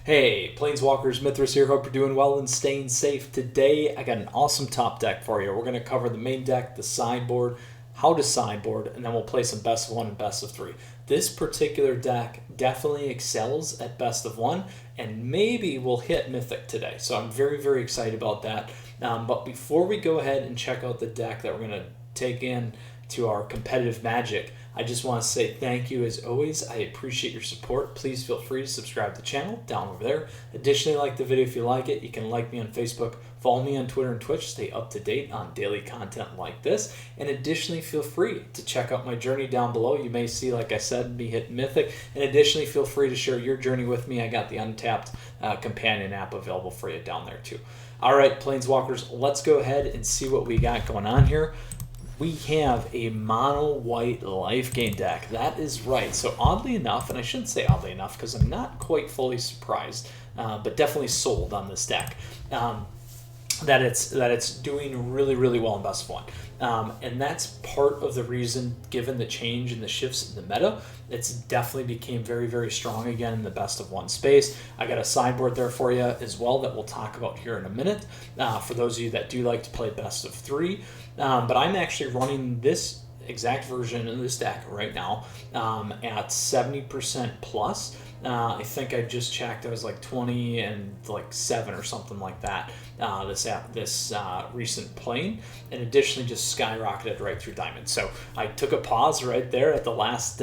Hey, Planeswalkers, Mythras here. Hope you're doing well and staying safe. Today, I got an awesome top deck for you. We're going to cover the main deck, the sideboard, how to sideboard, and then we'll play some best of one and best of three. This particular deck definitely excels at best of one, and maybe we'll hit Mythic today. So I'm very, very excited about that. But before we go ahead and check out the deck that we're going to take in to our competitive magic, I just want to say thank you as always. I appreciate your support. Please feel free to subscribe to the channel down over there. Additionally, like the video if you like it. You can like me on Facebook, follow me on Twitter and Twitch, stay up to date on daily content like this. And additionally, feel free to check out my journey down below. You may see, like I said, me hit Mythic. And additionally, feel free to share your journey with me. I got the Untapped companion app available for you down there too. All right, Planeswalkers, let's go ahead and see what we got going on here. We have a Mono White Lifegain deck. That is right. So oddly enough, and I shouldn't say oddly enough because I'm not quite fully surprised, but definitely sold on this deck, that it's doing really, really well in best of one. And that's part of the reason, given the change and the shifts in the meta, it's definitely became very, very strong again in the best of one space. I got a sideboard there for you as well that we'll talk about here in a minute, for those of you that do like to play best of three. But I'm actually running this exact version of this deck right now at 70% plus. I think I just checked. I was like 20 and like 7 or something like that. This recent playing, and additionally just skyrocketed right through Diamond. So I took a pause right there at the last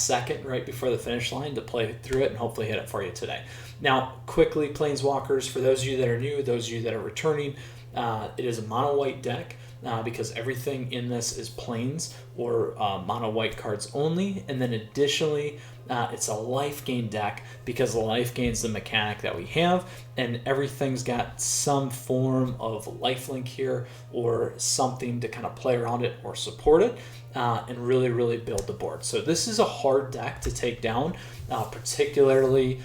second, right before the finish line, to play through it and hopefully hit it for you today. Now, quickly, Planeswalkers, for those of you that are new, those of you that are returning, it is a mono white deck. Because everything in this is plains or mono white cards only, and then additionally it's a life gain deck because the life gain is the mechanic that we have, and everything's got some form of lifelink here or something to kind of play around it or support it, and really build the board. So this is a hard deck to take down, particularly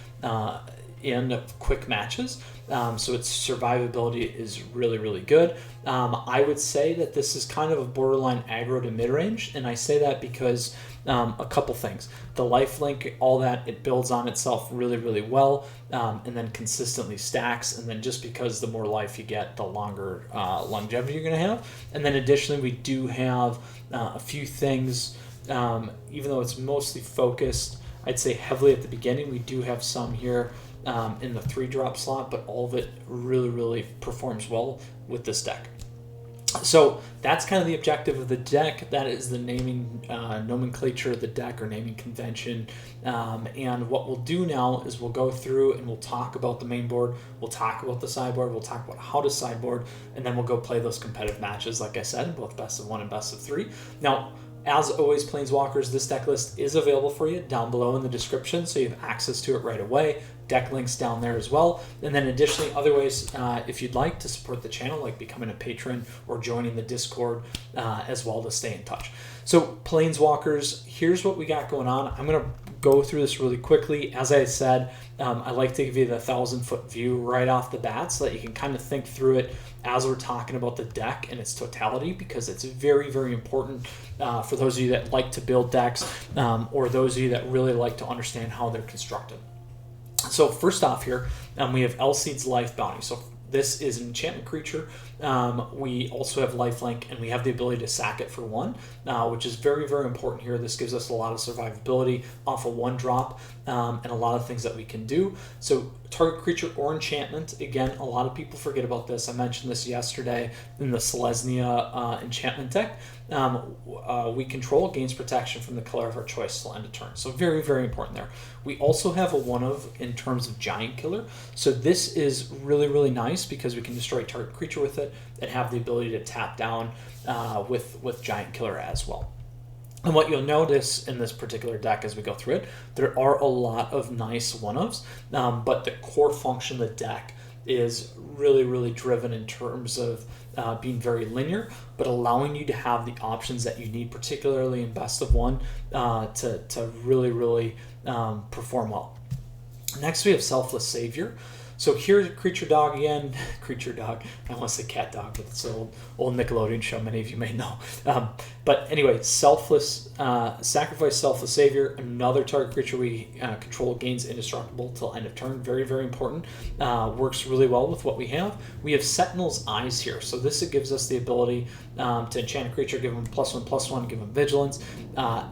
in quick matches. So its survivability is really good. I would say that this is kind of a borderline aggro to mid-range, and I say that because a couple things. The lifelink, all that, it builds on itself really well, and then consistently stacks, and then just because the more life you get, the longer longevity you're going to have. And then additionally, we do have a few things, even though it's mostly focused, I'd say heavily at the beginning, we do have some here in the 3-drop slot, but all of it really performs well with this deck. So that's kind of the objective of the deck. That is the naming nomenclature of the deck, or naming convention. And what we'll do now is we'll go through and we'll talk about the main board, we'll talk about the sideboard, we'll talk about how to sideboard, and then we'll go play those competitive matches, like I said, both best of one and best of three. Now, as always, Planeswalkers, this deck list is available for you down below in the description, so you have access to it right away. Deck links down there as well. And then additionally, other ways, if you'd like to support the channel, like becoming a patron or joining the Discord as well, to stay in touch. So Planeswalkers, here's what we got going on. I'm going to go through this really quickly. As I said, I like to give you the 1,000-foot view right off the bat so that you can kind of think through it as we're talking about the deck in its totality, because it's very important for those of you that like to build decks, or those of you that really like to understand how they're constructed. So first off here, we have Elseed's Life Bounty. So this is an enchantment creature. We also have lifelink, and we have the ability to sack it for 1, which is very important here. This gives us a lot of survivability off a 1-drop, and a lot of things that we can do. So target creature or enchantment, again, a lot of people forget about this. I mentioned this yesterday in the Selesnya enchantment deck. We control, gains protection from the color of our choice till end of turn. So very important there. We also have a 1/of in terms of giant killer. So this is really nice because we can destroy target creature with it and have the ability to tap down with giant killer as well. And what you'll notice in this particular deck as we go through it, there are a lot of nice 1/ofs, but the core function of the deck is really driven in terms of being very linear, but allowing you to have the options that you need, particularly in best of one, to really perform well. Next, we have Selfless Savior. So here's Creature Dog again. Creature Dog. I want to say Cat Dog, but it's an old Nickelodeon show. Many of you may know. But anyway, Selfless, sacrifice Selfless Savior. Another target creature we control gains indestructible till end of turn. Very, very important. Works really well with what we have. We have Sentinel's Eyes here. So this gives us the ability to enchant a creature, give them +1/+1, give them Vigilance,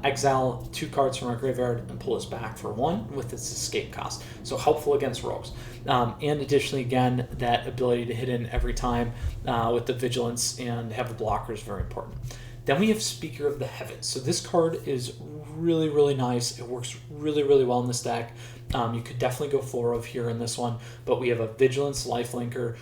exile 2 cards from our graveyard, and pull us back for 1 with its escape cost. So helpful against rogues. And additionally, again, that ability to hit in every time with the Vigilance and have a blocker is very important. Then we have Speaker of the Heavens. So this card is really, really nice. It works really, really well in this deck. You could definitely go 4 of here in this one, but we have a Vigilance lifelinker.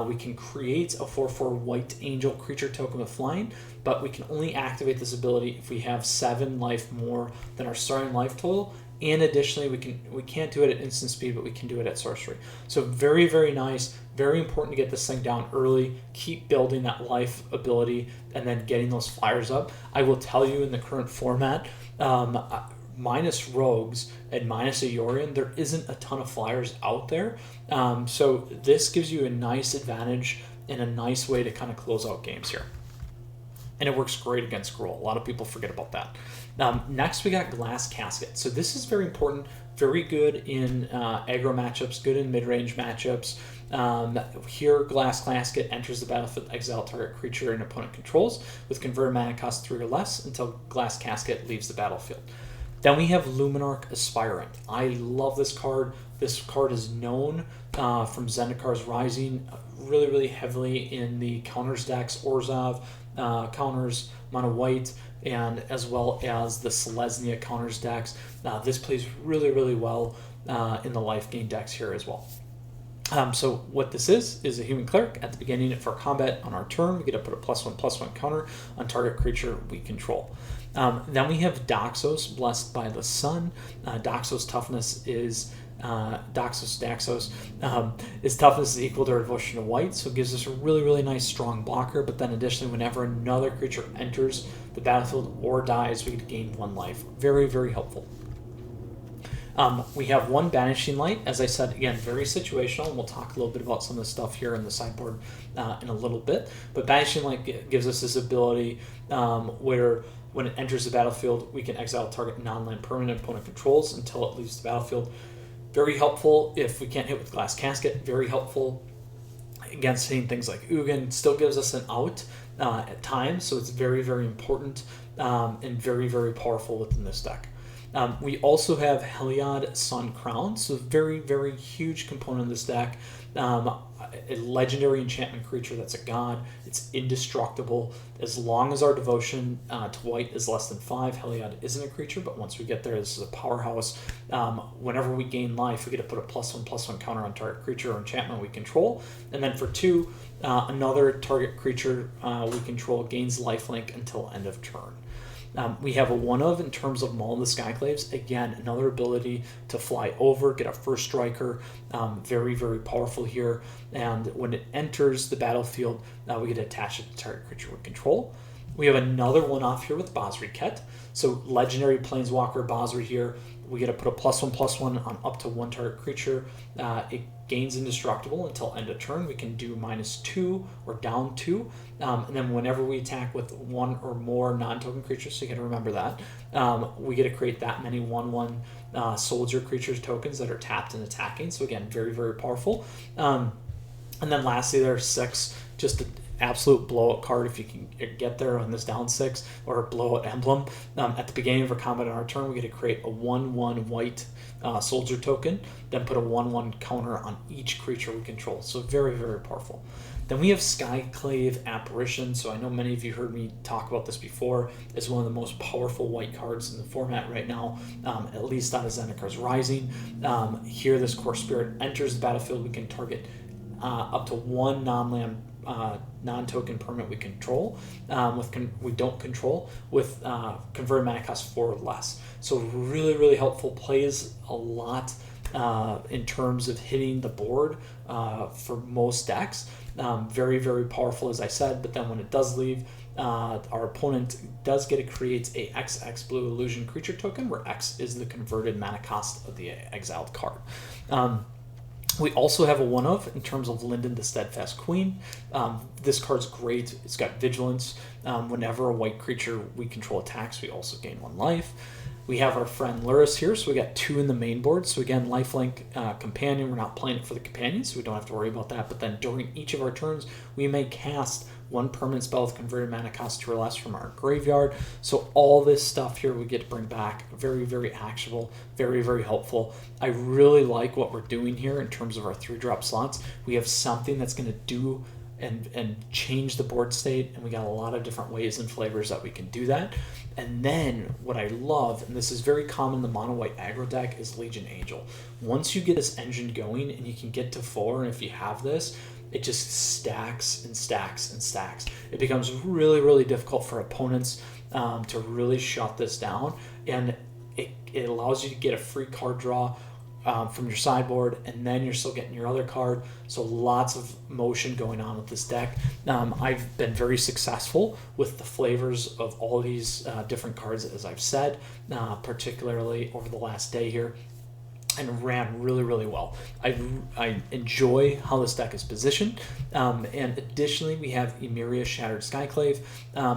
We can create a 4/4 white angel creature token with flying, but we can only activate this ability if we have 7 life more than our starting life total. And additionally, we can't do it at instant speed, but we can do it at sorcery. So very, very nice. Very important to get this thing down early. Keep building that life ability and then getting those flyers up. I will tell you, in the current format, minus rogues and minus a Yorion, there isn't a ton of flyers out there. So this gives you a nice advantage and a nice way to kind of close out games here. And it works great against Gruul. A lot of people forget about that. Next, we got Glass Casket. So this is very important, very good in aggro matchups, good in mid-range matchups. Here, Glass Casket enters the battlefield, exile target creature an opponent controls with converted mana cost 3 or less until Glass Casket leaves the battlefield. Then we have Luminarch Aspirant. I love this card. This card is known from Zendikar's Rising really, really heavily in the counters decks. Orzhov counters, Mono White, and as well as the Selesnya counters decks. This plays really, really well in the Lifegain decks here as well. So what this is a human cleric. At the beginning for combat on our turn, we get to put a +1/+1 counter on target creature we control. Then we have Daxos, Blessed by the Sun. Daxos toughness is Daxos is toughness is equal to our devotion to white, so it gives us a really, really nice strong blocker. But then additionally, whenever another creature enters the battlefield or dies, we get to gain 1 life. Very, very helpful. We have 1 Banishing Light. As I said, again, very situational, and we'll talk a little bit about some of the stuff here in the sideboard in a little bit. But Banishing Light gives us this ability where when it enters the battlefield, we can exile target non-land permanent opponent controls until it leaves the battlefield. Very helpful if we can't hit with Glass Casket. Very helpful against hitting things like Ugin. Still gives us an out at times, so it's very, very important and very, very powerful within this deck. We also have Heliod Sun Crown, so very, very huge component of this deck. A legendary enchantment creature that's a god. It's indestructible. As long as our devotion to white is less than 5, Heliod isn't a creature, but once we get there, this is a powerhouse. Whenever we gain life, we get to put a +1/+1 counter on target creature or enchantment we control. And then for 2, another target creature we control gains lifelink until end of turn. We have a 1-of in terms of Maul the Skyclaves. Again, another ability to fly over, get a first striker. Very, very powerful here. And when it enters the battlefield, we get to attach it to target creature we control. We have another 1-off here with Basri Ket. So legendary Planeswalker Basri here. We get to put a +1/+1 on up to 1 target creature. It gains indestructible until end of turn. We can do -2 or down 2. And then whenever we attack with 1 or more non-token creatures, so you got to remember that, we get to create that many 1/1 soldier creatures tokens that are tapped and attacking. So again, very, very powerful. And then lastly, there are 6, just an absolute blowout card if you can get there on this down 6, or a blowout emblem. At the beginning of our combat on our turn, we get to create a 1/1 white soldier token, then put a 1/1 counter on each creature we control. So very, very powerful. Then we have Skyclave Apparition. So I know many of you heard me talk about this before. It's one of the most powerful white cards in the format right now, at least out of Zendikar's Rising. Here, this core spirit enters the battlefield. We can target up to 1 non-land non-token permanent we control, we don't control, with converted mana cost 4 or less. So really, really helpful. Plays a lot in terms of hitting the board for most decks. Very, very powerful, as I said, but then when it does leave, our opponent does get to create a XX blue illusion creature token, where X is the converted mana cost of the exiled card. We also have a one of in terms of Linden the Steadfast Queen. This card's great. It's got Vigilance. Whenever a white creature we control attacks, we also gain 1 life. We have our friend Luris here, so we got 2 in the main board. So again, lifelink companion. We're not playing it for the companion, so we don't have to worry about that. But then during each of our turns, we may cast 1 permanent spell with converted mana cost 2 or less from our graveyard. So all this stuff here we get to bring back. Very, very actionable, very, very helpful. I really like what we're doing here in terms of our 3-drop slots. We have something that's going to do and change the board state, and we got a lot of different ways and flavors that we can do that. And then what I love, and this is very common in the mono white aggro deck, is Legion Angel. Once you get this engine going and you can get to 4, and if you have this, it just stacks and stacks and stacks. It becomes really, really difficult for opponents to really shut this down, and it allows you to get a free card draw from your sideboard, and then you're still getting your other card. So lots of motion going on with this deck. I've been very successful with the flavors of all these different cards, as I've said, particularly over the last day here, and ran really, really well. I enjoy how this deck is positioned. And additionally, we have Emeria Shattered Skyclave.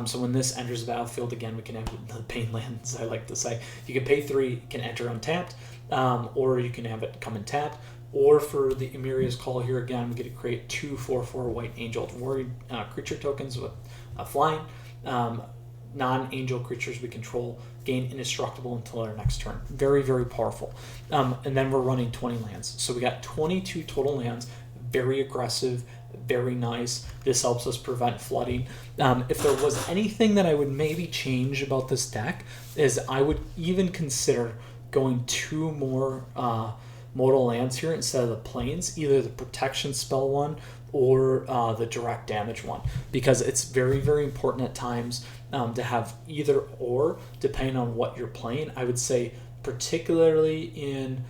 So when this enters the battlefield, again, we can have the pain lands, I like to say. You can pay 3, it can enter untapped, or you can have it come in tapped. Or for the Emeria's Call here, again, we get to create 2 4/4 White Angel Warrior creature tokens with flying. Non-angel creatures we control gain indestructible until our next turn. Very, very powerful. And then we're running 20 lands. So we got 22 total lands, very aggressive, very nice. This helps us prevent flooding. If there was anything that I would maybe change about this deck, is I would even consider going 2 more modal lands here instead of the planes, either the protection spell one or the direct damage one, because it's very, very important at times to have either or, depending on what you're playing. I would say particularly in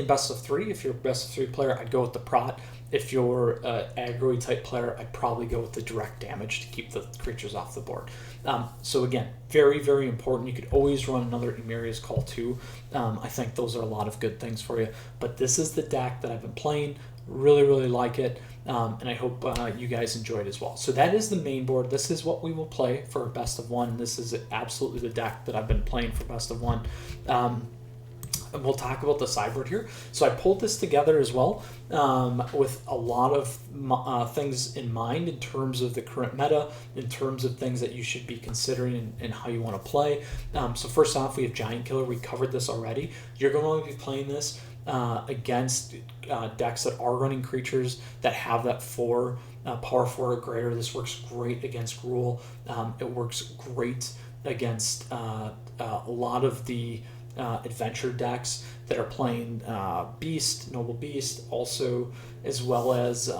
best of 3, if you're a best of 3 player, I'd go with the prot. If you're an aggro type player, I'd probably go with the direct damage to keep the creatures off the board. So again, very, very important. You could always run another Emeria's Call too. I think those are a lot of good things for you. But this is the deck that I've been playing. Really, really like it. And I hope you guys enjoyed as well. So that is the main board. This is what we will play for best of 1. This is absolutely the deck that I've been playing for best of 1. And we'll talk about the sideboard here. So I pulled this together as well with a lot of things in mind in terms of the current meta, in terms of things that you should be considering and how you want to play. So first off, we have Giant Killer. We covered this already. You're going to be playing this against decks that are running creatures that have that power 4 or greater. This works great against Gruul. It works great against a lot of the adventure decks that are playing Beast, Noble Beast, also, as well as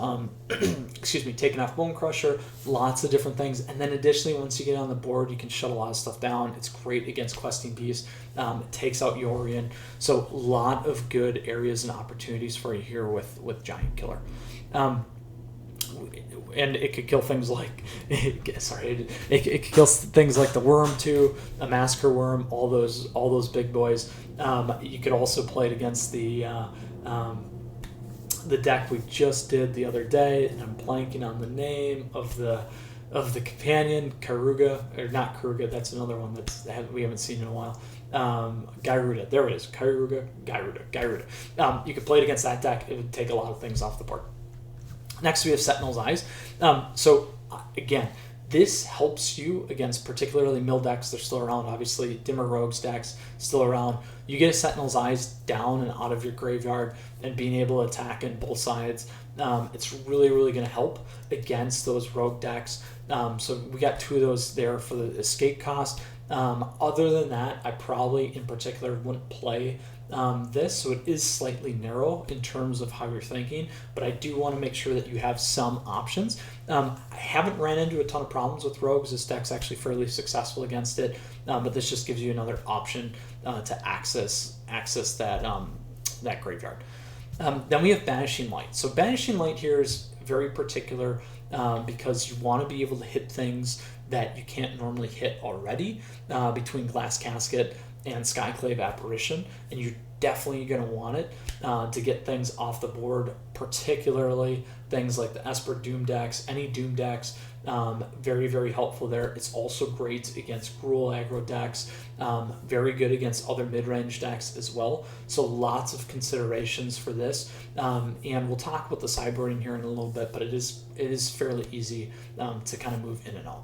excuse me, taking off Bone Crusher, lots of different things. And then additionally, once you get on the board, you can shut a lot of stuff down. It's great against Questing Beast. It takes out Yorion. So a lot of good areas and opportunities for you here with Giant Killer. And it could kill things like, sorry, it could kill things like the Worm too, a Massacre Worm, all those big boys. You could also play it against the deck we just did the other day, and I'm blanking on the name of the companion, Karuga, or not Karuga. That's another one we haven't seen in a while. Gyruda, there it is. Gyruda. You could play it against that deck. It would take a lot of things off the board. Next, we have Sentinel's Eyes. Again, this helps you against particularly mill decks. They're still around, obviously. Dimmer Rogues decks, still around. You get a Sentinel's Eyes down and out of your graveyard and being able to attack in both sides. It's really, really going to help against those rogue decks. So we got 2 of those there for the escape cost. Other than that, I probably, in particular, wouldn't play this, so it is slightly narrow in terms of how you're thinking, but I do want to make sure that you have some options. I haven't ran into a ton of problems with rogues. This deck's actually fairly successful against it, but this just gives you another option to access that graveyard. Then we have Banishing Light. So Banishing Light here is very particular because you want to be able to hit things that you can't normally hit already between Glass Casket and Skyclave Apparition, and you definitely going to want it to get things off the board, particularly things like the Esper Doom decks, any Doom decks. Very, very helpful there. It's also great against Gruul aggro decks, very good against other mid-range decks as well. So lots of considerations for this, and we'll talk about the sideboarding here in a little bit, but it is fairly easy to kind of move in and out.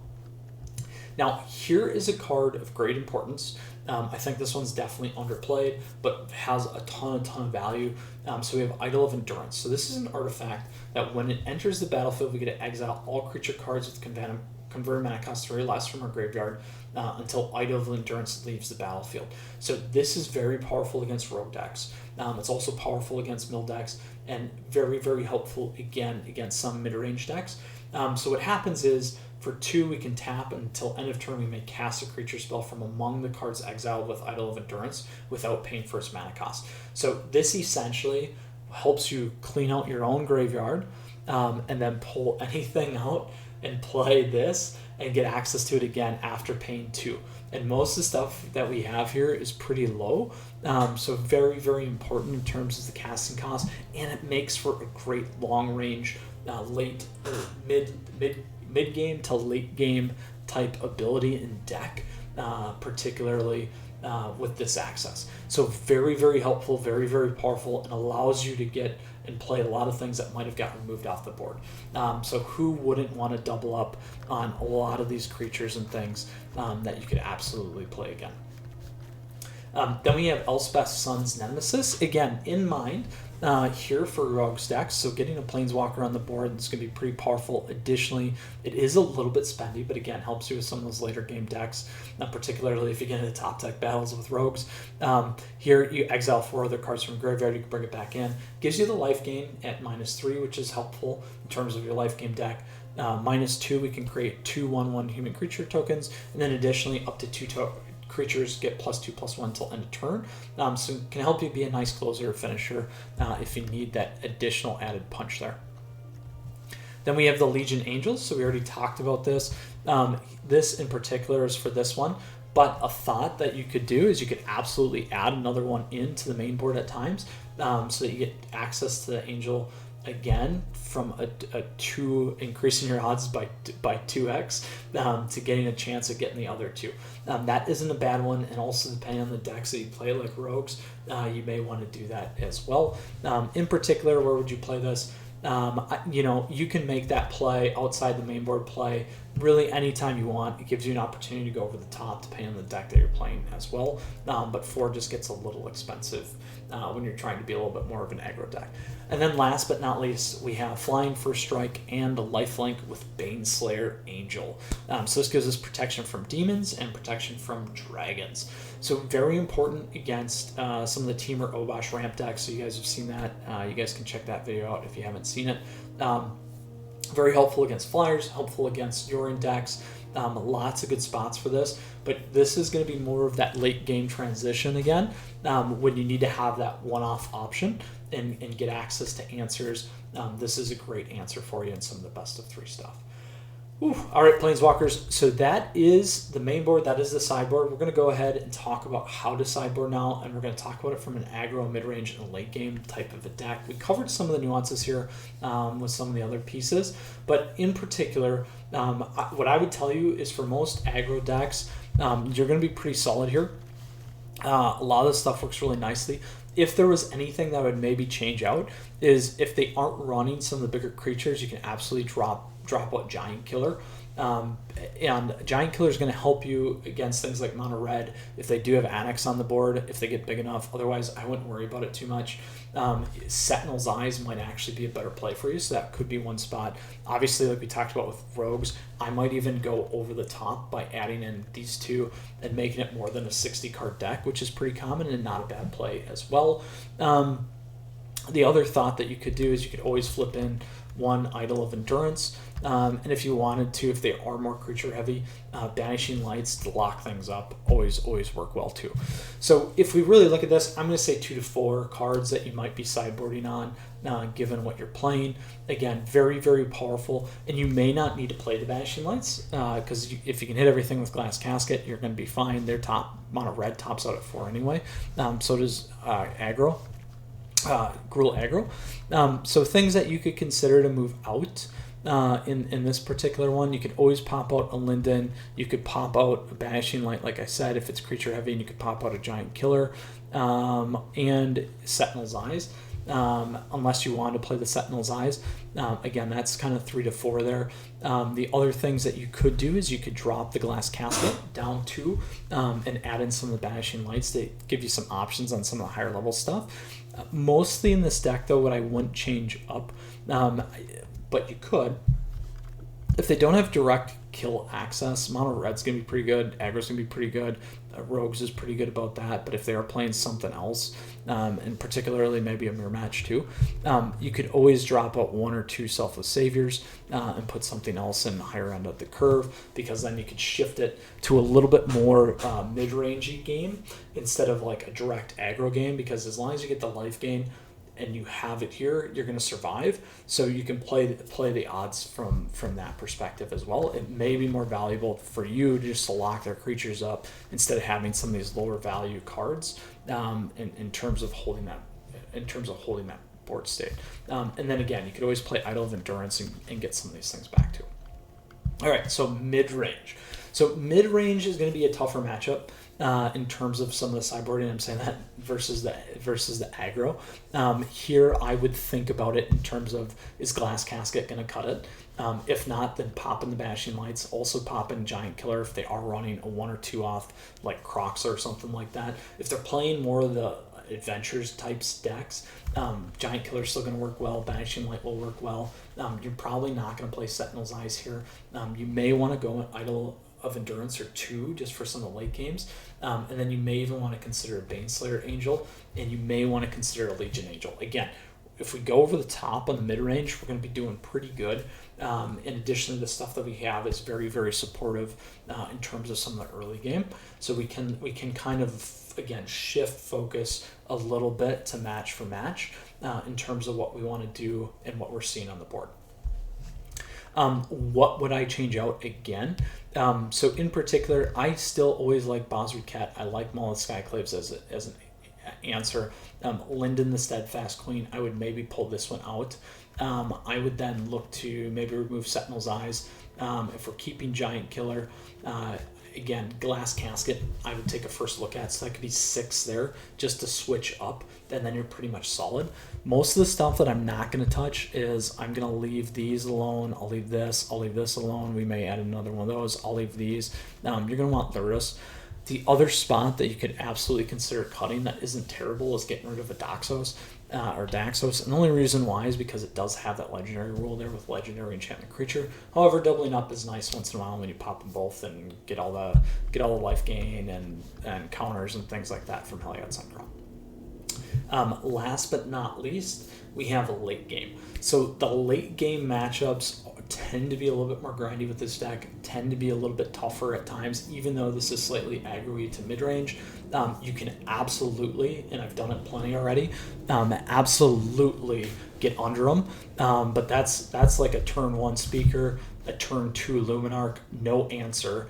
Now, here is a card of great importance. I think this one's definitely underplayed, but has a ton of value. So we have Idol of Endurance. So this is an artifact that when it enters the battlefield, we get to exile all creature cards with converted mana cost 3 or less from our graveyard until Idol of Endurance leaves the battlefield. So this is very powerful against rogue decks. It's also powerful against mill decks, and very, very helpful again against some mid-range decks. So what happens is, for 2, we can tap until end of turn. We may cast a creature spell from among the cards exiled with Idol of Endurance without paying first mana cost. So this essentially helps you clean out your own graveyard and then pull anything out and play this and get access to it again after paying 2. And most of the stuff that we have here is pretty low, so very, very important in terms of the casting cost, and it makes for a great long range late or mid game to late game type ability in deck, particularly with this access. So very, very helpful, very, very powerful, and allows you to get and play a lot of things that might have gotten removed off the board. So who wouldn't want to double up on a lot of these creatures and things that you could absolutely play again. Then we have Elspeth's Son's Nemesis, again in mind here for rogue decks. So getting a Planeswalker on the board is going to be pretty powerful. Additionally, it is a little bit spendy, but again helps you with some of those later game decks, particularly if you get into top deck battles with rogues. Here you exile 4 other cards from graveyard, you can bring it back in. Gives you the life gain at -3, which is helpful in terms of your life gain deck. -2, we can create 2 1/1 human creature tokens, and then additionally up to 2 creatures get +2/+1 until end of turn. So it can help you be a nice closer or finisher if you need that additional added punch there. Then we have the Legion Angels. So we already talked about this. This in particular is for this one, but a thought that you could do is you could absolutely add another one into the main board at times, so that you get access to the Angel again from a 2, increasing your odds by 2x to getting a chance of getting the other 2. That isn't a bad one, and also depending on the decks that you play, like rogues, you may want to do that as well. In particular, where would you play this? You can make that play outside the main board play really anytime you want. It gives you an opportunity to go over the top depending on the deck that you're playing as well. But 4 just gets a little expensive when you're trying to be a little bit more of an aggro deck. And then last but not least, we have Flying First Strike and a lifelink with Baneslayer Angel. So this gives us protection from demons and protection from dragons. So very important against some of the Temur Obosh ramp decks. So you guys have seen that. You guys can check that video out if you haven't seen it. Very helpful against flyers, helpful against Yorion decks. Lots of good spots for this, but this is going to be more of that late game transition again, when you need to have that one-off option and get access to answers. This is a great answer for you in some of the best of 3 stuff. All right, Planeswalkers, so that is the main board, that is the sideboard. We're going to go ahead and talk about how to sideboard now, and we're going to talk about it from an aggro, mid-range, and late game type of a deck. We covered some of the nuances here with some of the other pieces, but in particular, what I would tell you is for most aggro decks, you're going to be pretty solid here. A lot of this stuff works really nicely. If there was anything that would maybe change out is if they aren't running some of the bigger creatures, you can absolutely drop out Giant Killer. And Giant Killer is going to help you against things like Mono Red if they do have Annex on the board, if they get big enough. Otherwise, I wouldn't worry about it too much. Sentinel's Eyes might actually be a better play for you, so that could be one spot. Obviously, like we talked about with Rogues, I might even go over the top by adding in these 2 and making it more than a 60-card deck, which is pretty common and not a bad play as well. The other thought that you could do is you could always flip in one Idol of Endurance. And if you wanted to, if they are more creature heavy, Banishing Lights to lock things up always work well too. So if we really look at this, I'm going to say 2 to 4 cards that you might be sideboarding on, given what you're playing. Again, very, very powerful, and you may not need to play the Banishing Lights, because if you can hit everything with Glass Casket, you're going to be fine. Their top mono red tops out at 4 anyway. So does aggro, Gruul aggro. So things that you could consider to move out. In this particular one, you could always pop out a Linden. You could pop out a Banishing Light, like I said, if it's creature heavy, and you could pop out a Giant Killer and Sentinel's Eyes, unless you want to play the Sentinel's Eyes. Again, that's kind of 3 to 4 there. The other things that you could do is you could drop the Glass Casket down 2 and add in some of the Banishing Lights to give you some options on some of the higher level stuff. Mostly in this deck, though, what I wouldn't change up, but you could, if they don't have direct kill access, mono red's gonna be pretty good, aggro's gonna be pretty good, rogues is pretty good about that. But if they are playing something else, and particularly maybe a mirror match too, you could always drop out 1 or 2 Selfless Saviors and put something else in the higher end of the curve, because then you could shift it to a little bit more mid-rangey game instead of like a direct aggro game, because as long as you get the life gain and you have it here, you're going to survive. So you can play the odds from that perspective as well. It may be more valuable for you just to lock their creatures up instead of having some of these lower value cards in terms of holding that board state. And then again, you could always play Idol of Endurance and get some of these things back too. All right, so mid-range. So mid-range is going to be a tougher matchup in terms of some of the sideboarding. I'm saying that versus the aggro. Here, I would think about it in terms of, is Glass Casket going to cut it? If not, then pop in the Banishing Lights. Also pop in Giant Killer if they are running a 1 or 2 off, like Crocs or something like that. If they're playing more of the adventures types decks, Giant Killer is still going to work well. Banishing Light will work well. You're probably not going to play Sentinel's Eyes here. You may want to go Idol of Endurance or 2 just for some of the late games, and then you may even want to consider a Baneslayer Angel, and you may want to consider a Legion Angel. Again, if we go over the top on the mid-range, we're going to be doing pretty good. In addition to the stuff that we have is very, very supportive in terms of some of the early game, so we can kind of, again, shift focus a little bit to match for match in terms of what we want to do and what we're seeing on the board. What would I change out again? So in particular, I still always like Boswood Cat. I like Mullet Skyclaves as an answer. Linden the Steadfast Queen, I would maybe pull this one out. I would then look to maybe remove Sentinel's Eyes. If we're keeping Giant Killer, again, Glass Casket, I would take a first look at. So that could be 6 there just to switch up, and then you're pretty much solid. Most of the stuff that I'm not going to touch is I'm going to leave these alone. I'll leave this alone. We may add another one of those. I'll leave these. You're going to want Lyris. The other spot that you could absolutely consider cutting that isn't terrible is getting rid of a Daxos or Daxos. And the only reason why is because it does have that legendary rule there with legendary enchantment creature. However, doubling up is nice once in a while when you pop them both and get all the life gain and counters and things like that from Heliod Syncron. Last but not least, we have a late game. So the late game matchups tend to be a little bit more grindy with this deck, tend to be a little bit tougher at times, even though this is slightly aggro to mid-range. You can absolutely, and I've done it plenty already, absolutely get under them. But that's like a turn 1 Speaker, a turn 2 Luminarch, no answer,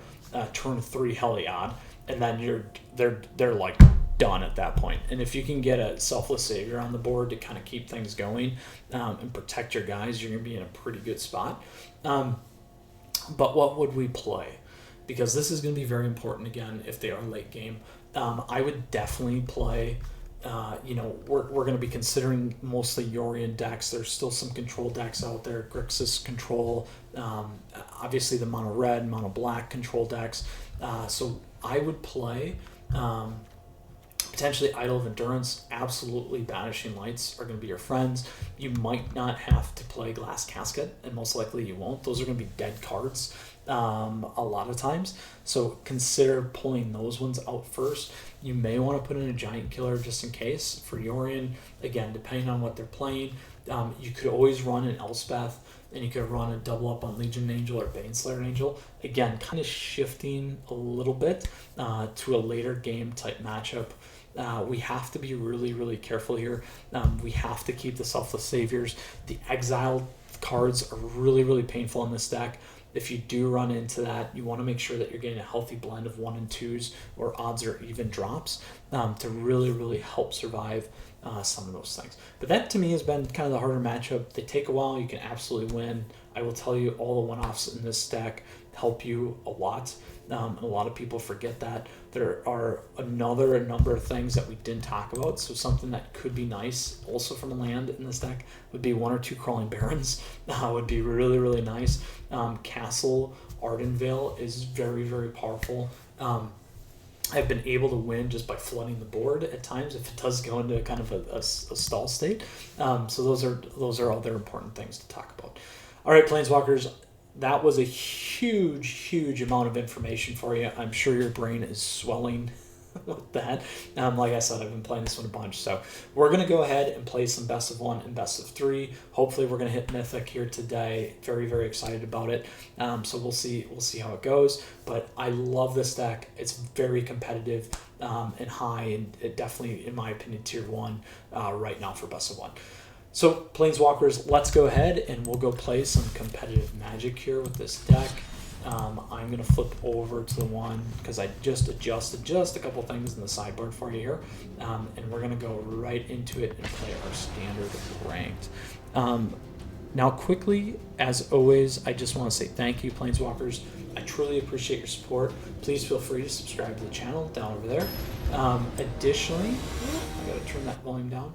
turn 3 Heliod, and then they're like done at that point. And if you can get a Selfless Savior on the board to kind of keep things going and protect your guys, you're going to be in a pretty good spot. But what would we play? Because this is going to be very important again if they are late game. I would definitely play, we're going to be considering mostly Yorion decks. There's still some control decks out there, Grixis control, obviously the mono red, mono black control decks. So I would play potentially Idol of Endurance. Absolutely Banishing Lights are going to be your friends. You might not have to play Glass Casket, and most likely you won't. Those are going to be dead cards. a lot of times. So consider pulling those ones out first. You may want to put in a giant killer just in case for Yorion. Again, depending on what they're playing, you could always run an Elspeth, and you could run a double up on Legion Angel or Baneslayer Angel. Again, kind of shifting a little bit to a later game type matchup. We have to be really, really careful here. We have to keep the Selfless Saviors. The exiled cards are really, really painful in this deck. If you do run into that, you want to make sure that you're getting a healthy blend of 1 and 2s or odds or even drops to really, really help survive some of those things. But that to me has been kind of the harder matchup. They take a while. You can absolutely win. I will tell you, all the one-offs in this deck help you a lot. A lot of people forget that. There are a number of things that we didn't talk about. So something that could be nice also from a land in this deck would be 1 or 2 Crawling Barons. Would be really, really nice. Castle Ardenvale is very, very powerful. I've been able to win just by flooding the board at times if it does go into kind of a stall state. So those are other important things to talk about. All right, Planeswalkers, that was a huge amount of information for you. I'm sure your brain is swelling with that. Like I said, I've been playing this one a bunch. So we're going to go ahead and play some best of 1 and best of 3. Hopefully we're going to hit Mythic here today. Very, very excited about it. So we'll see how it goes. But I love this deck. It's very competitive and high, and it definitely, in my opinion, tier 1 right now for best of 1. So Planeswalkers, let's go ahead and we'll go play some competitive Magic here with this deck. I'm going to flip over to the one because I just adjusted just a couple things in the sideboard for you here. And we're going to go right into it and play our standard ranked. Now quickly, as always, I just want to say thank you, Planeswalkers. I truly appreciate your support. Please feel free to subscribe to the channel down over there. Additionally, I got to turn that volume down.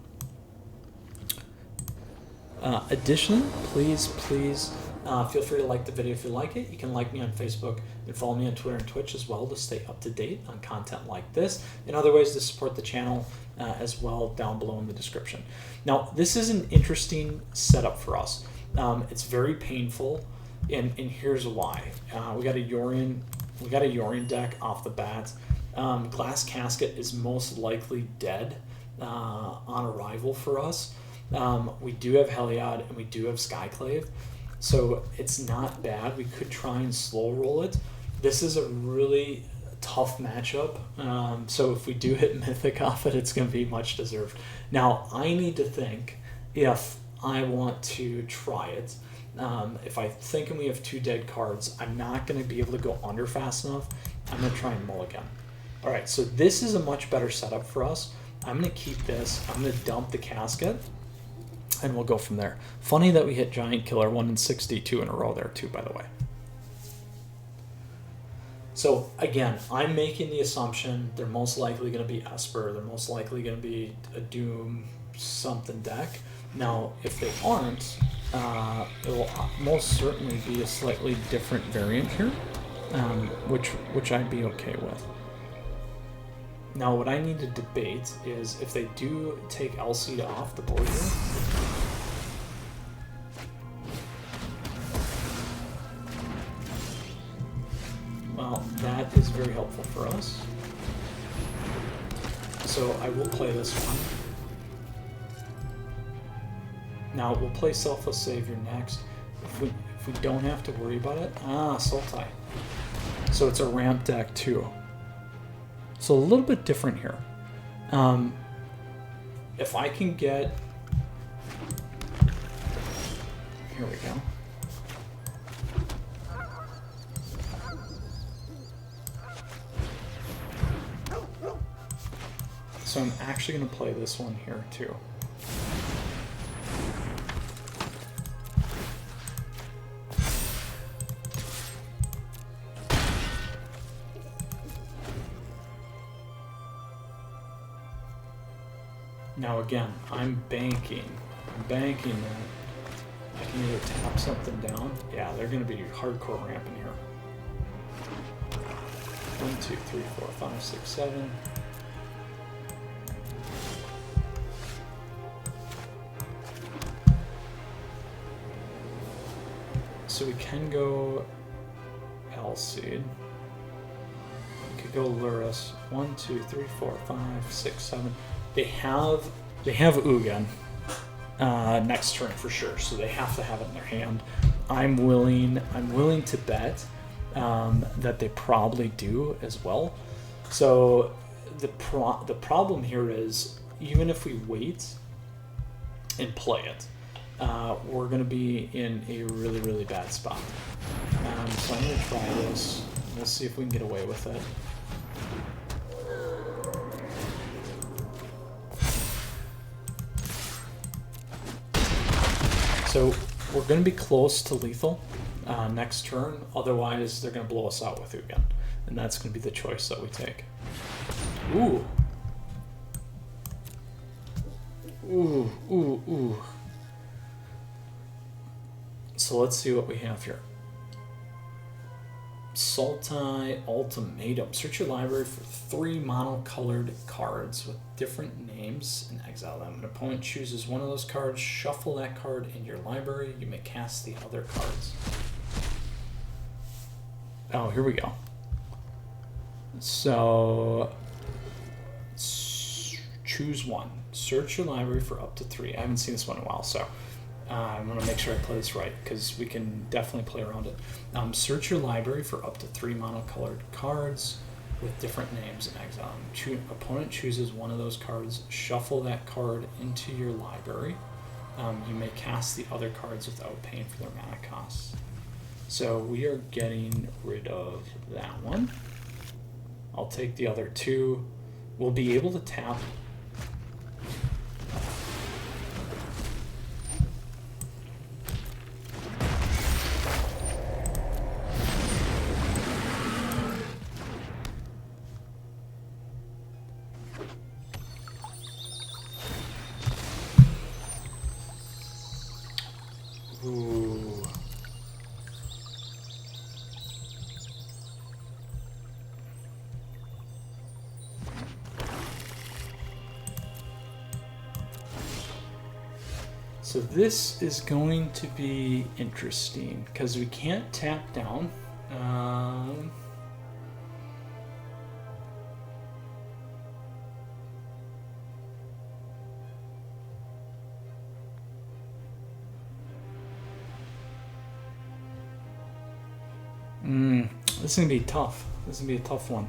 Additionally, please feel free to like the video if you like it. You can like me on Facebook and follow me on Twitter and Twitch as well to stay up to date on content like this and other ways to support the channel as well down below in the description. Now, this is an interesting setup for us. It's very painful, and here's why. We got a Yorion deck off the bat. Glass Casket is most likely dead on arrival for us. We do have Heliod and we do have Skyclave, so it's not bad. We could try and slow roll it. This is a really tough matchup, so if we do hit Mythic off it, it's going to be much deserved. Now, I need to think if I want to try it. If I think we have 2 dead cards, I'm not going to be able to go under fast enough. I'm going to try and mulligan. All right, so this is a much better setup for us. I'm going to keep this. I'm going to dump the Casket, and we'll go from there. Funny that we hit Giant Killer 1 in 62 in a row there too, by the way. So again, I'm making the assumption they're most likely going to be Esper. They're most likely going to be a Doom something deck. Now, if they aren't, it will most certainly be a slightly different variant here, which I'd be okay with. Now, what I need to debate is if they do take Elcida off the board here. Well, that is very helpful for us. So I will play this one. Now, we'll play Selfless Savior next. If we don't have to worry about it. Sultai. So it's a ramp deck too. So a little bit different here. If I can get... Here we go. So I'm actually going to play this one here too. Now again, I'm banking that I can either tap something down. Yeah, they're going to be hardcore ramping here. 1, 2, 3, 4, 5, 6, 7. So we can go Spell Seed. We could go Lurrus. 1, 2, 3, 4, 5, 6, 7. They have Ugin next turn for sure, so they have to have it in their hand. I'm willing to bet that they probably do as well. So the problem here is, even if we wait and play it, we're going to be in a really, really bad spot. So I'm going to try this. We'll see if we can get away with it. So we're going to be close to lethal next turn, otherwise they're going to blow us out with Ugin, and that's going to be the choice that we take. Ooh. Ooh, ooh, ooh. So let's see what we have here. Sultai Ultimatum. Search your library for 3 mono-colored cards with different names and exile them. An opponent chooses one of those cards, shuffle that card in your library. You may cast the other cards. Oh, here we go. So, choose one. Search your library for up to 3. I haven't seen this one in a while, so I want to make sure I play this right, because we can definitely play around it. Search your library for up to 3 mono-colored cards with different names and exile them. Opponent chooses one of those cards, shuffle that card into your library. You may cast the other cards without paying for their mana costs. So we are getting rid of that one. I'll take the other 2. We'll be able to tap. Ooh. So this is going to be interesting because we can't tap down. This is going to be tough. This is going to be a tough one.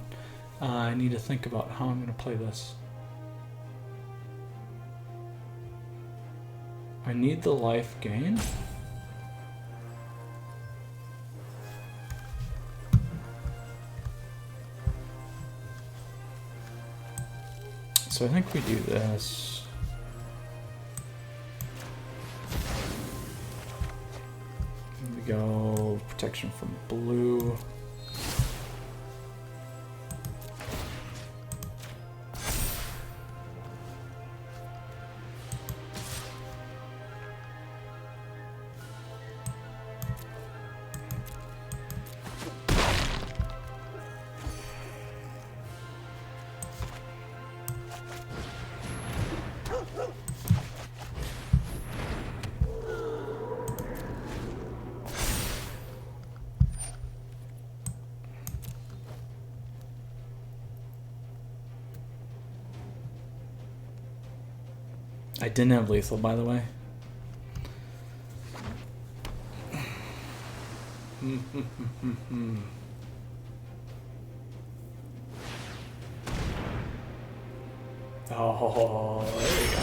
I need to think about how I'm going to play this. I need the life gain. So I think we do this. Here we go. Protection from blue. I didn't have lethal, by the way. Oh, there you go.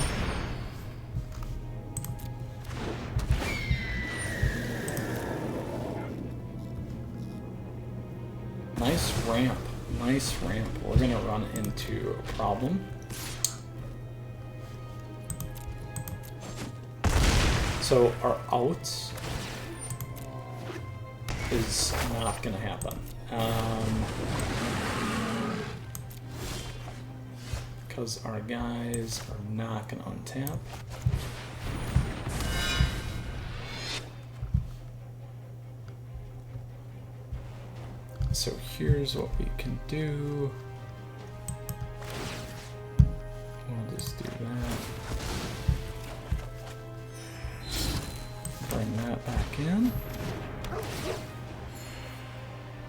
Nice ramp. Nice ramp. We're gonna run into a problem. So our out is not going to happen. Because our guys are not going to untap. So here's what we can do. We'll just do that. Bring that back in.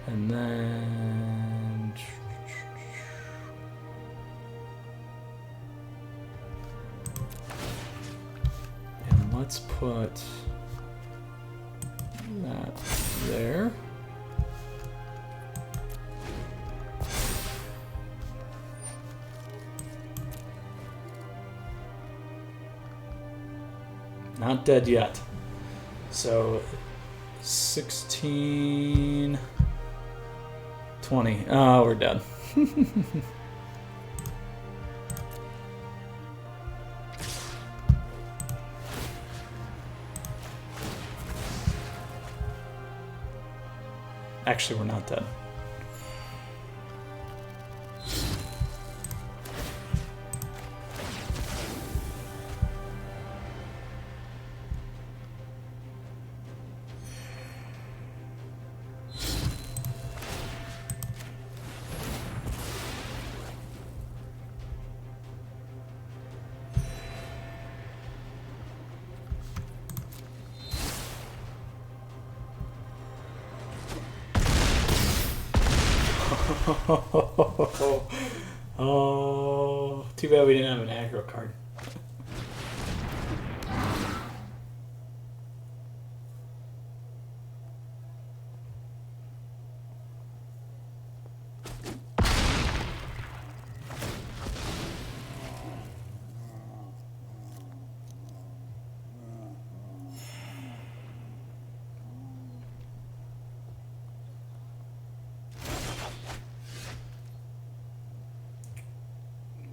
And then and let's put that there. Not dead yet. So 16, 20. Oh, we're dead. Actually, we're not dead. Oh, too bad we didn't have an aggro card.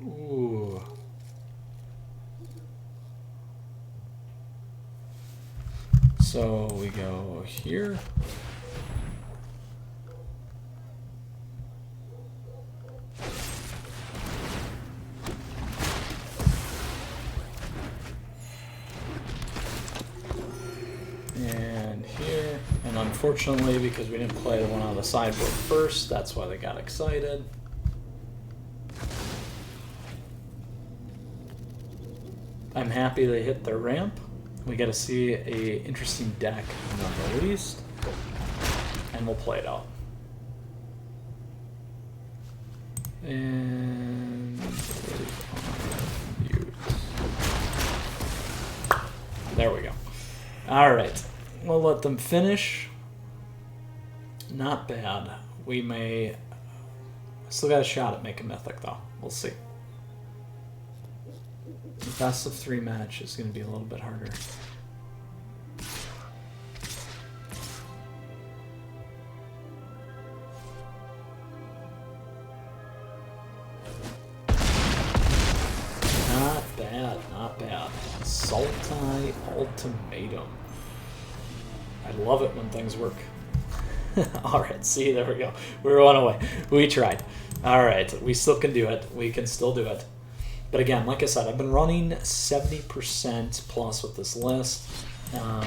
Ooh. So we go here. And here. And unfortunately, because we didn't play the one on the sideboard first, that's why they got excited. I'm happy they hit their ramp. We got to see a interesting deck on the least, and we'll play it out. And there we go. All right, we'll let them finish. Not bad. We may still got a shot at making Mythic though. We'll see. The best of 3 match is going to be a little bit harder. Not bad, not bad. Sultai Ultimatum. I love it when things work. Alright, see, there we go. We were one away. We tried. Alright, we still can do it. We can still do it. But again, like I said, I've been running 70% plus with this list. Now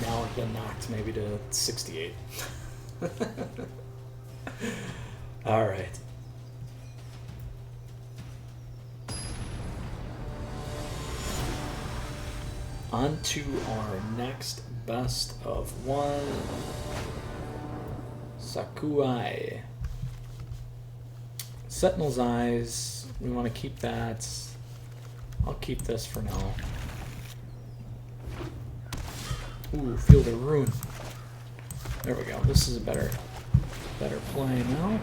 I've been knocked maybe to 68. All right. On to our next best of 1. Sakuai. Sentinel's Eyes. We want to keep that. I'll keep this for now. Ooh, Field of Ruin. There we go. This is a better play now.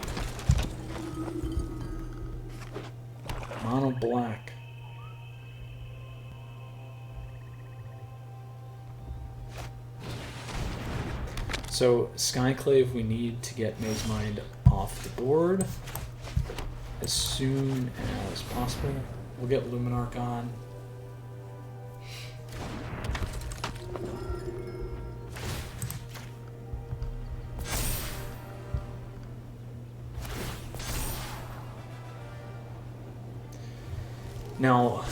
Mono Black. So Skyclave, we need to get Maze Mind off the board as soon as possible. We'll get Luminarch on. Now,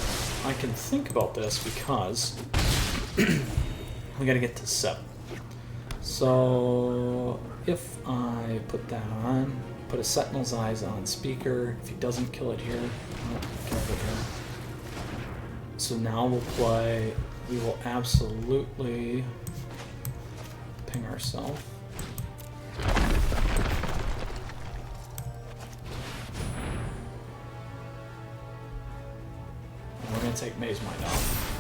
I can think about this because we gotta get to 7. So if I put that on, put a Sentinel's Eyes on speaker, if he doesn't kill it here, I'll kill it here. So now we'll play, we will absolutely ping ourselves. to take May's mind off.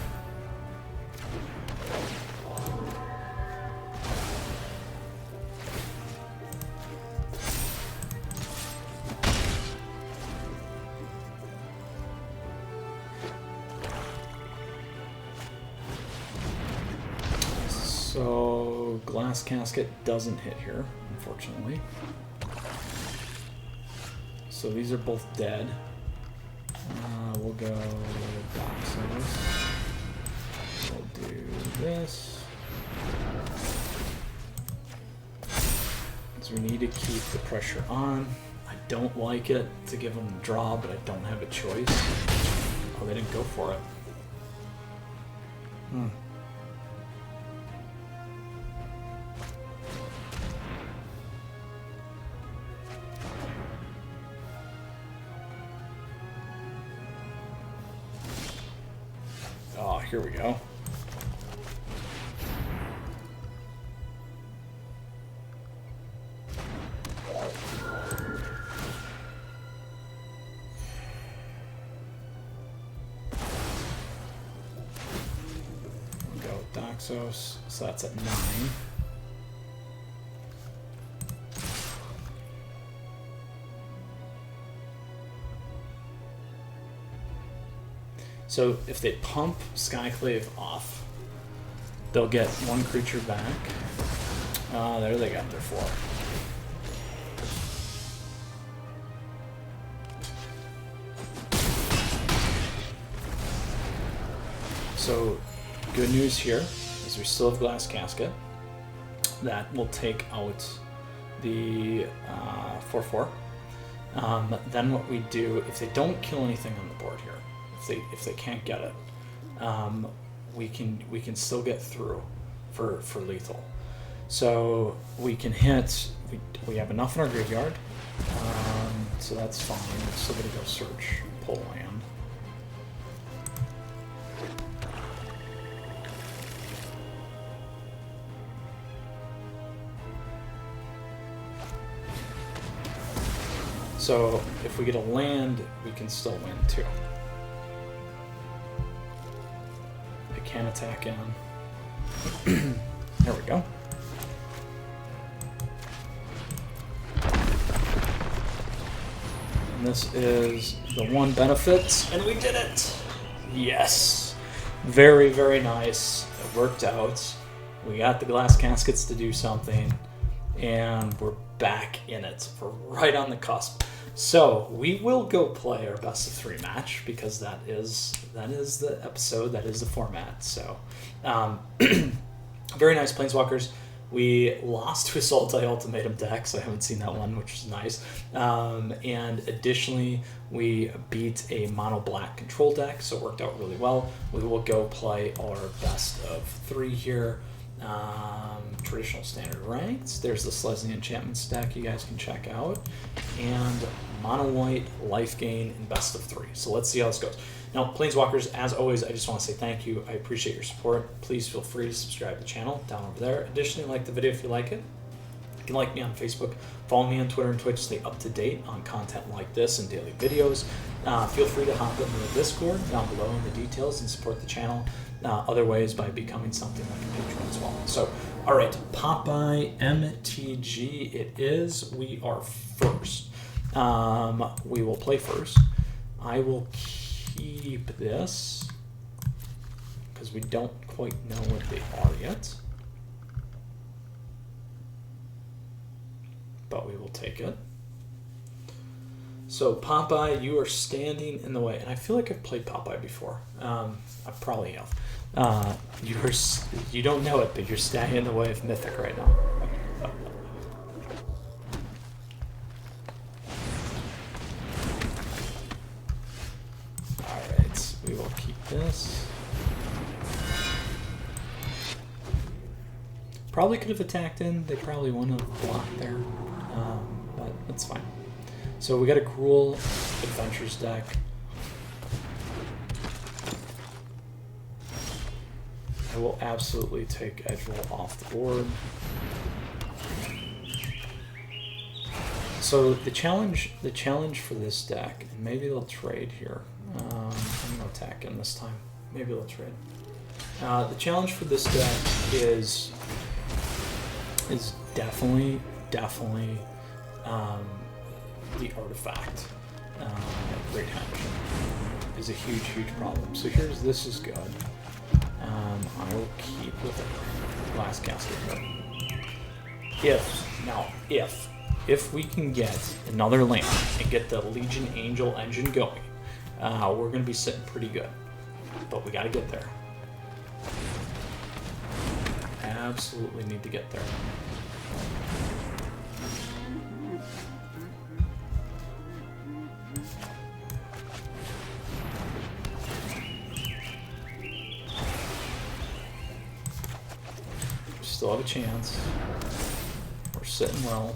So Glass Casket doesn't hit here, unfortunately. So these are both dead. We'll go Doxos. We'll do this. So we need to keep the pressure on. I don't like it to give them the draw, but I don't have a choice. Oh, they didn't go for it. Oh, here we go. We'll go with Doxos, so that's at 9. So if they pump Skyclave off, they'll get 1 creature back. There they got their 4. So good news here is we still have Glass Casket. That will take out the 4/4. Then what we do, if they don't kill anything on the board here, if they can't get it, we can still get through for lethal. So we can hit. We have enough in our graveyard, so that's fine. We're still gonna go search, pull land. So if we get a land, we can still win too. Can attack in. There we go. And this is the 1 benefit, and we did it! Yes! Very, very nice. It worked out. We got the Glass Caskets to do something, and we're back in it. We're right on the cusp. So we will go play our best of 3 match, because that is the episode, that is the format. So very nice, Planeswalkers. We lost to a Sultai Ultimatum deck, so I haven't seen that one, which is nice. And additionally, we beat a mono black control deck, so it worked out really well. We will go play our best of 3 here. Traditional standard ranked. There's the Slesley Enchantments deck you guys can check out, and Mono White Lifegain in best of 3. So let's see how this goes. Now, Planeswalkers, as always, I just want to say thank you. I appreciate your support. Please feel free to subscribe to the channel down over there. Additionally, like the video if you like it. You can like me on Facebook, follow me on Twitter and Twitch to stay up to date on content like this and daily videos. Feel free to hop into the Discord down below in the details and support the channel other ways by becoming something like a patron as well. So, all right, Popeye MTG it is. We are first. We will play first. I will keep this because we don't quite know what they are yet. But we will take it. So Popeye, you are standing in the way, and I feel like I've played Popeye before. I probably have. You don't know it, but you're standing in the way of Mythic right now. All right, we will keep this. Probably could have attacked in. They probably wouldn't have blocked there. But that's fine. So we got a Gruul Adventures deck. I will absolutely take Edgewell off the board. So the challenge for this deck, and maybe they'll trade here. I'm gonna attack in this time. Maybe let's raid. The challenge for this deck is definitely the artifact. Great Henge is a huge problem. So this is good. I will keep with it. Last casket here. If we can get another land and get the Legion Angel engine going, we're going to be sitting pretty good. But we got to get there. Absolutely need to get there. Still have a chance. We're sitting well.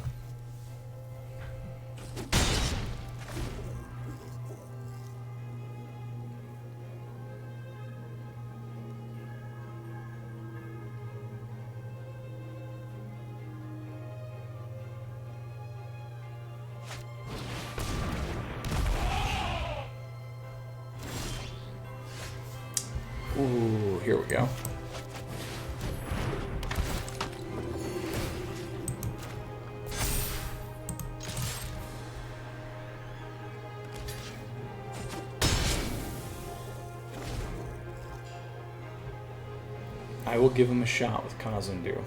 Ooh, here we go. I will give him a shot with Kazundu.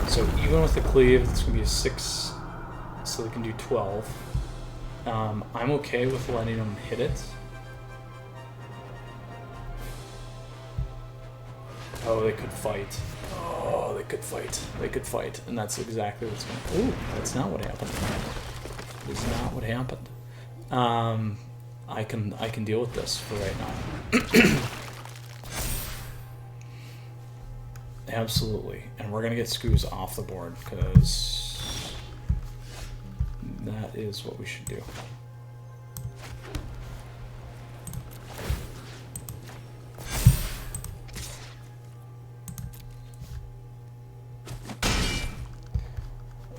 So even with the cleave, it's going to be a 6, so they can do 12. I'm okay with letting them hit it. Oh, they could fight. Oh, they could fight. They could fight, and that's exactly what's going to... Ooh, that's not what happened. That's not what happened. I can deal with this for right now. Absolutely. And we're going to get Scoos off the board, because that is what we should do.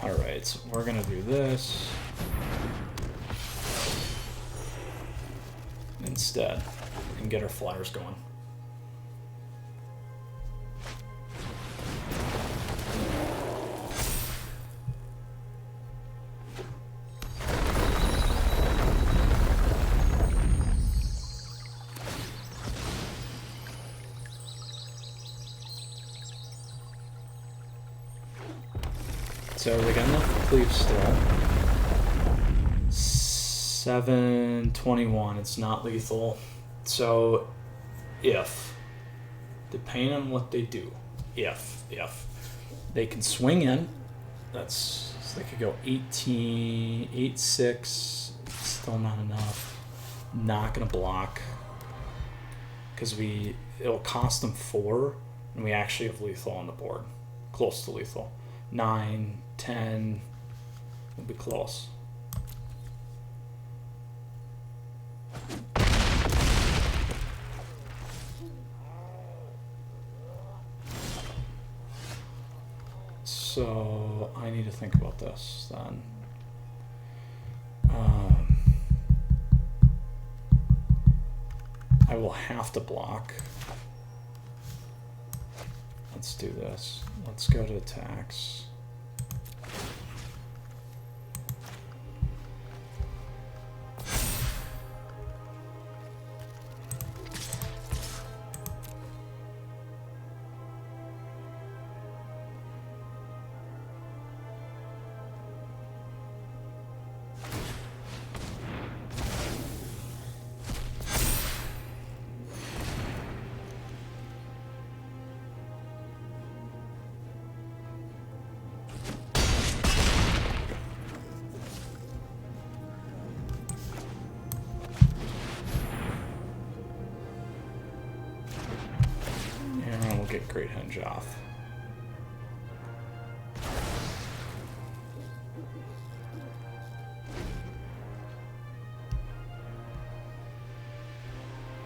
Alright, so we're going to do this instead and get our flyers going. So they got enough cleave still. 721, it's not lethal. So if, depending on what they do, if they can swing in, that's, so they could go 18, 8-6, still not enough. Not gonna block, because it'll cost them 4, and we actually have lethal on the board, close to lethal. 9, 10, will be close. So I need to think about this then. I will have to block. Let's do this. Let's go to attacks. Get Great Henge off.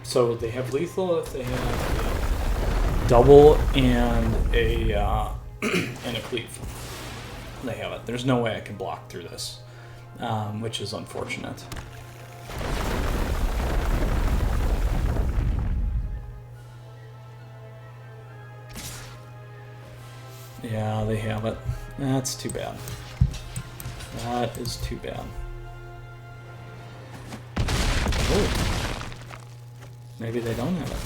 So they have lethal if they have double and a and a cleave. They have it. There's no way I can block through this, which is unfortunate. Yeah, they have it. That's too bad. That is too bad. Oh. Maybe they don't have it.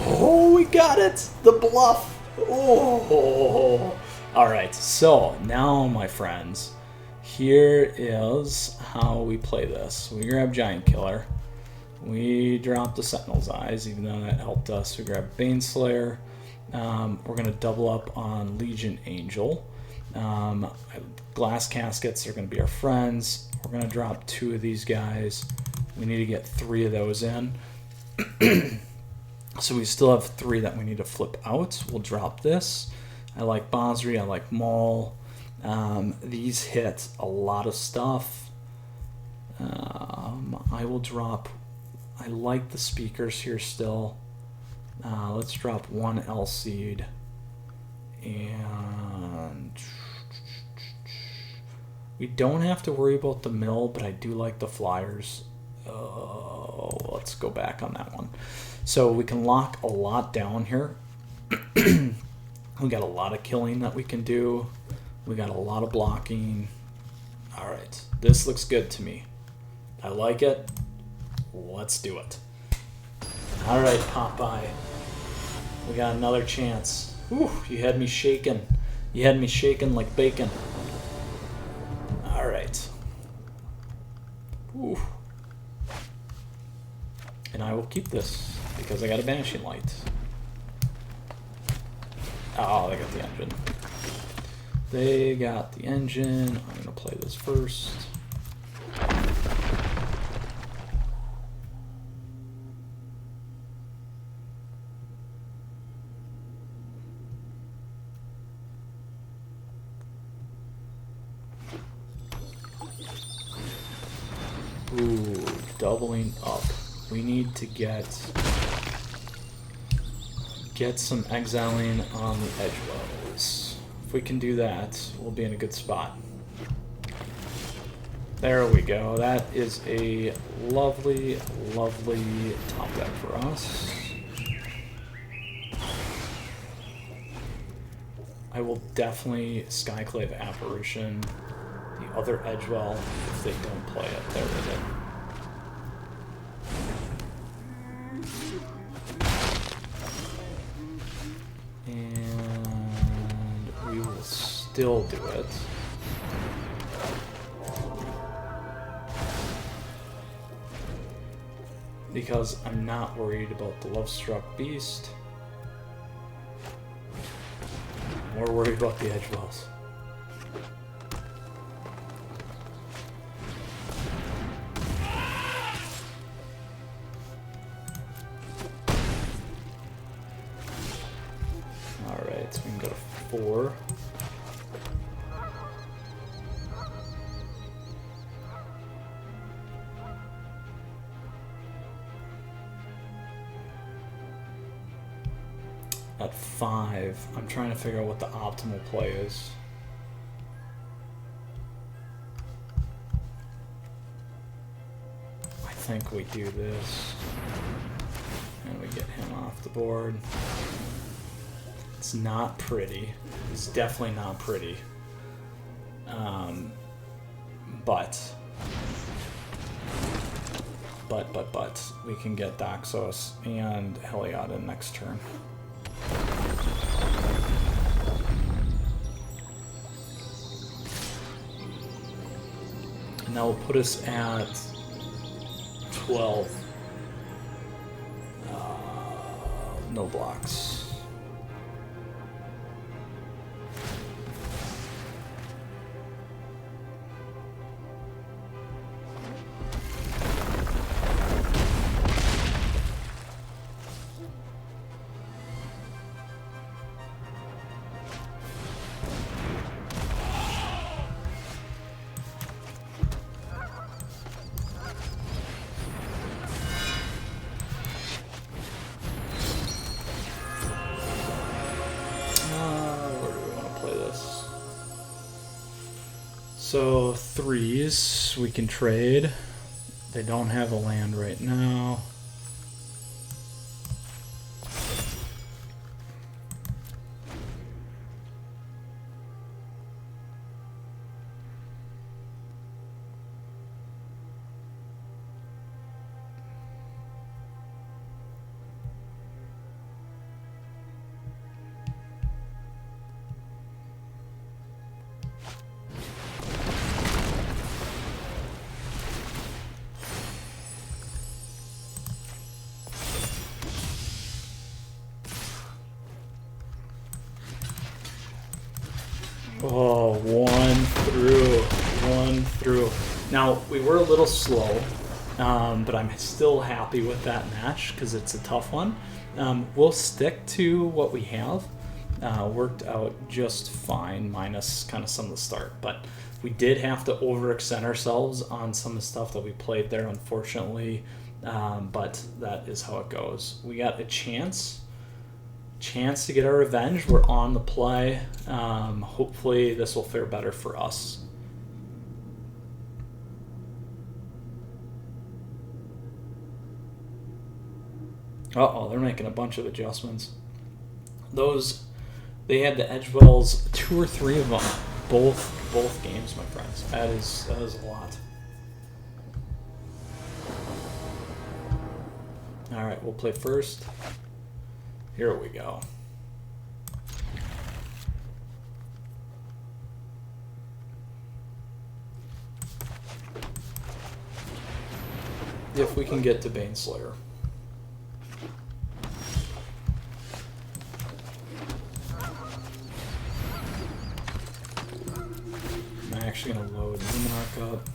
Oh, we got it! The bluff! Oh! Alright, so now, my friends, here is how we play this. We grab Giant Killer. We drop the Sentinel's Eyes, even though that helped us. We grab Baneslayer. We're going to double up on Legion Angel. Glass Caskets are going to be our friends. We're going to drop 2 of these guys. We need to get 3 of those in. So we still have 3 that we need to flip out. We'll drop this. I like Bosri. I like Maul. These hit a lot of stuff. I will drop... I like the speakers here still. Let's drop 1 L-Seed. And... we don't have to worry about the mill, but I do like the flyers. Oh, let's go back on that one. So we can lock a lot down here. We got a lot of killing that we can do. We got a lot of blocking. All right, this looks good to me. I like it. Let's do it. All right, Popeye. We got another chance. Whew, you had me shaking. You had me shaking like bacon. All right. Ooh. And I will keep this because I got a Vanishing Light. Oh, they got the engine. They got the engine. I'm going to play this first. Ooh, doubling up. We need to get some exiling on the edge levels. If we can do that, we'll be in a good spot. There we go. That is a lovely, lovely top deck for us. I will definitely Skyclave Apparition the other Edgewell if they don't play it. There we go. And we will still do it. Because I'm not worried about the Lovestruck Beast. I'm more worried about the Edgewells. Alright, so we can go to 4. At 5, I'm trying to figure out what the optimal play is. I think we do this. And we get him off the board. It's not pretty. It's definitely not pretty. But we can get Doxos and Heliod in next turn. And that will put us at 12. No blocks. So 3s we can trade. They don't have a land right now. Oh, one through. Now, we were a little slow, but I'm still happy with that match because it's a tough one. We'll stick to what we have. Worked out just fine, minus kind of some of the start. But we did have to overextend ourselves on some of the stuff that we played there, unfortunately. But that is how it goes. We got a chance to get our revenge. We're on the play. Hopefully this will fare better for us. Uh-oh, they're making a bunch of adjustments. They had the Edgewells, 2 or 3 of them, both games, my friends. That is a lot. All right, we'll play first. Here we go. If we can get to Baneslayer. I'm actually going to load Luminarch up.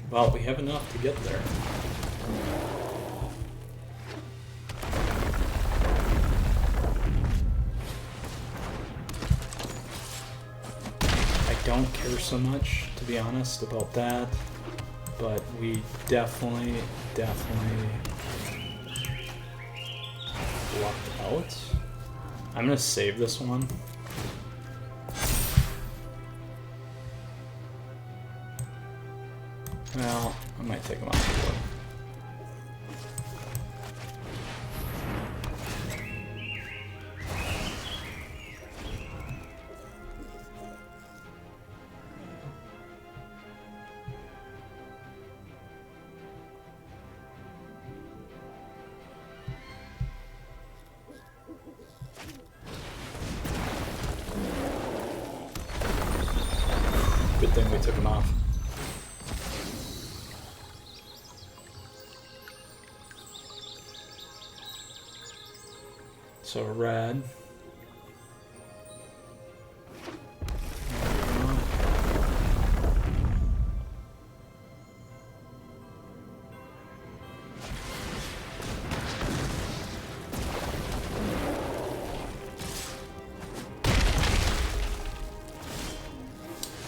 Well, we have enough to get there. I don't care so much, to be honest, about that, but we definitely lucked out. I'm gonna save this one. Well, I might take him off the board. Good thing we took him off. So red.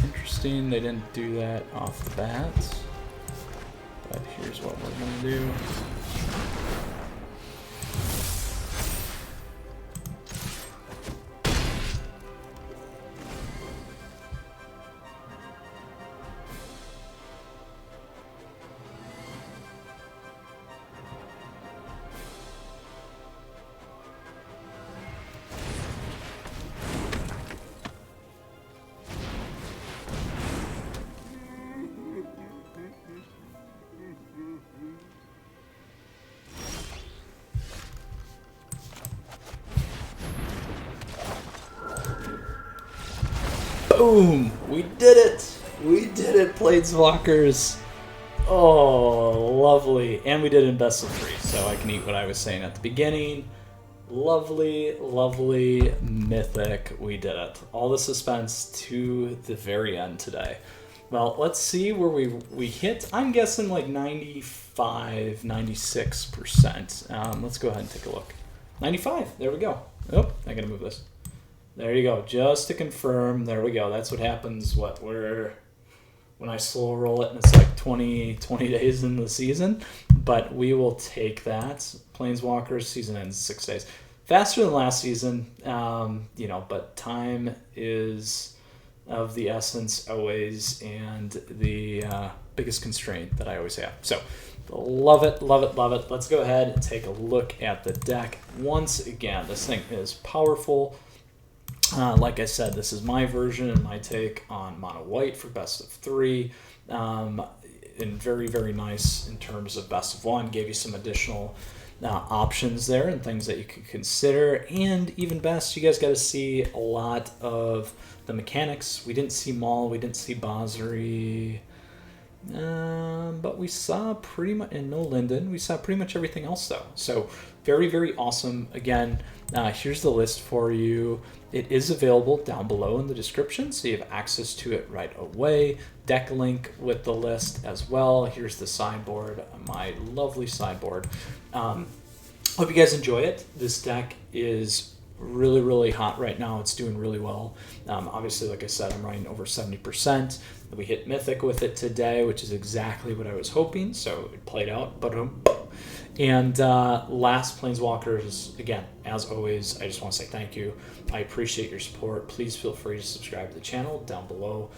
Interesting, they didn't do that off the bat. But here's what we're gonna do. Boom! We did it! We did it, Planeswalkers! Oh, lovely. And we did it in best of 3, so I can eat what I was saying at the beginning. Lovely, lovely, mythic. We did it. All the suspense to the very end today. Well, let's see where we hit. I'm guessing like 95, 96%. Let's go ahead and take a look. 95. There we go. Oh, I gotta move this. There you go. Just to confirm. There we go. That's what happens. When I slow roll it and it's like 20 days in the season. But we will take that. Planeswalkers season ends in 6 days. Faster than last season, but time is of the essence always, and the biggest constraint that I always have. So love it, love it, love it. Let's go ahead and take a look at the deck. Once again, this thing is powerful. Like I said, this is my version and my take on Mono White for best of 3. And very, very nice in terms of best of 1. Gave you some additional options there and things that you could consider. And even best, you guys got to see a lot of the mechanics. We didn't see Maul, we didn't see Bozzery, but we saw pretty much, and no Linden, we saw pretty much everything else though. So very, very awesome. Again, here's the list for you. It is available down below in the description, so you have access to it right away. Deck link with the list as well. Here's the sideboard, my lovely sideboard. Hope you guys enjoy it. This deck is really, really hot right now. It's doing really well. Obviously, like I said, I'm running over 70%. We hit Mythic with it today, which is exactly what I was hoping, so it played out. And last, Planeswalkers, again, as always, I just want to say thank you. I appreciate your support. Please feel free to subscribe to the channel down below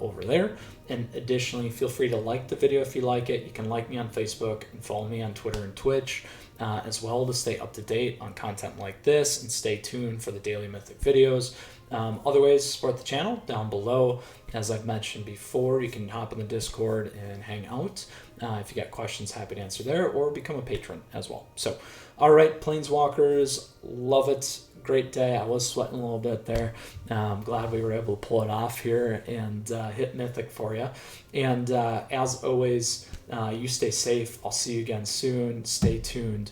over there. And additionally, feel free to like the video if you like it. You can like me on Facebook and follow me on Twitter and Twitch as well to stay up to date on content like this, and stay tuned for the daily Mythic videos. Other ways to support the channel down below. As I've mentioned before, you can hop in the Discord and hang out. If you got questions, happy to answer there, or become a patron as well. So, all right, Planeswalkers, love it. Great day. I was sweating a little bit there. I'm glad we were able to pull it off here and hit Mythic for you. And as always, you stay safe. I'll see you again soon. Stay tuned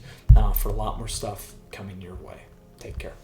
for a lot more stuff coming your way. Take care.